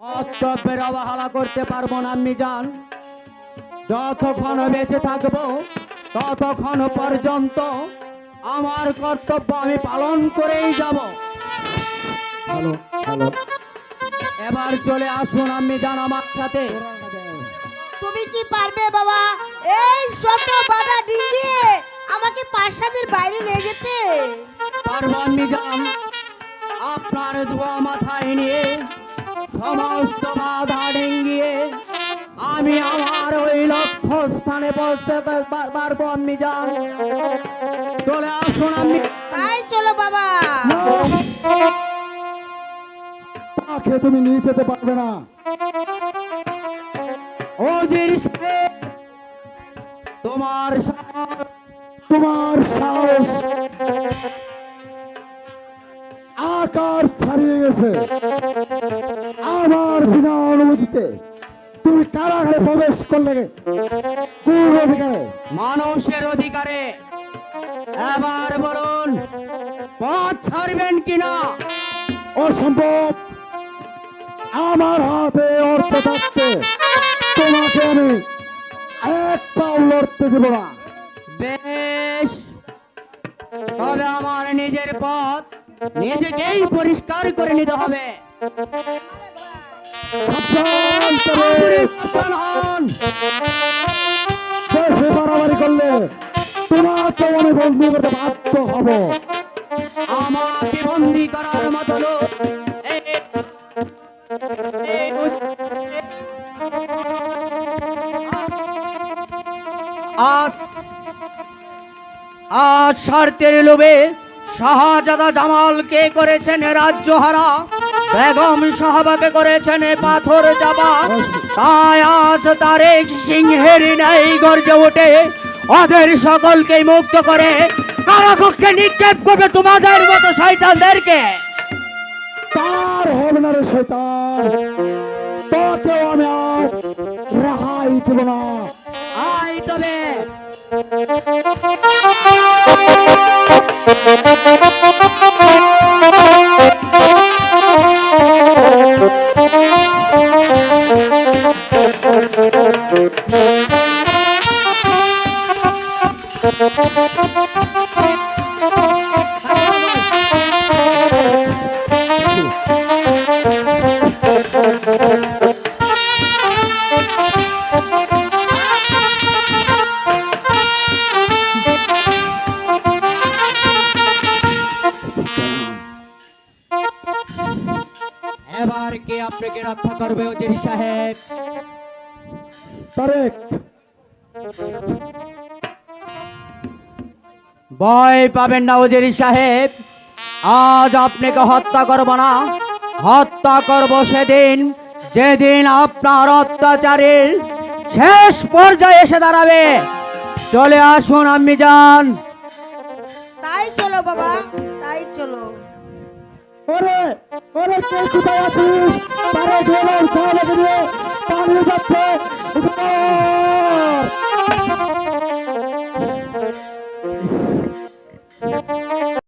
কর্তব্যের অবহেলা করতে পারবো না আমি জান। যতক্ষণ বেঁচে থাকবো ততক্ষণ পর্যন্ত আমার কর্তব্য আমি পালন করেই যাব। হ্যালো হ্যালো, এবার চলে আসুন আমি জান আমার সাথে। তুমি কি পারবে বাবা এই শত বাধা ডিঙিয়ে আমাকে প্রাসাদের বাইরে নিয়ে যেতে? পারবো আমি জান। আপনার ধোয়া মাথায় নিয়ে সমস্ত বাধা ডিঙ্গিয়ে আমি আমার ওই লক্ষ্য স্থানে পৌঁছাতে পারবো আমি জান। চলে আসুন আমি। তাই চলো বাবা। তাকে তুমি নিয়ে যেতে পারবে না। ওজির সাহেব, তোমার সাহস তোমার সাহস আকার ছাড়িয়ে গেছে। আমার বিনা অনুমতিতে তুমি কারাগারে প্রবেশ করলে কোন অধিকারে? মানুষের অধিকারে। এবার বলুন পথ ছাড়বেন কিনা? অসম্ভব। আমার হাতে অর্থ থাকতে তোমাকে আমি এক পাও লড়তে দেব না। বেশ, তবে আমার নিজের পথ নিজেকেই পরিষ্কার করে নিতে হবে। সাবধান তবে। আপনি সাবধান হন। বেশি বাড়াবাড়ি করলে তোমাকে আমি বন্ধু করতে বাধ্য হব। আমাকে বন্দি করার মতো লোক আজ আজ স্বার্থের লোভে শাহজাদা জামালকে করেছেন রাজ্যহারা, বেগম সাহাবাকে করেছেন পাথর চাপা। তাই আজ তারেক সিংহের ন্যায় গর্জে ওঠে ওদের সকলকে মুক্ত করে কারাকক্ষে নিক্ষেপ করবে তোমাদের মতো শয়তানদেরকে। তার হবে না রে শয়তান, তোকেও আমি আজ রেহাই দেব না। আই তবে এবার কে আপনাকে রক্ষা করবে ওজির সাহেব? তারেক, ভয় পাবেন না ওজির সাহেব। আজ আপনাকে হত্যা করব না, হত্যা করব সেদিন যেদিন আপনার অত্যাচারের শেষ পর্যায়ে এসে দাঁড়াবে। চলে আসুন আমি যান। তাই চলো বাবা, তাই চলো। ওরে ওরে কে কোথায় আছিস?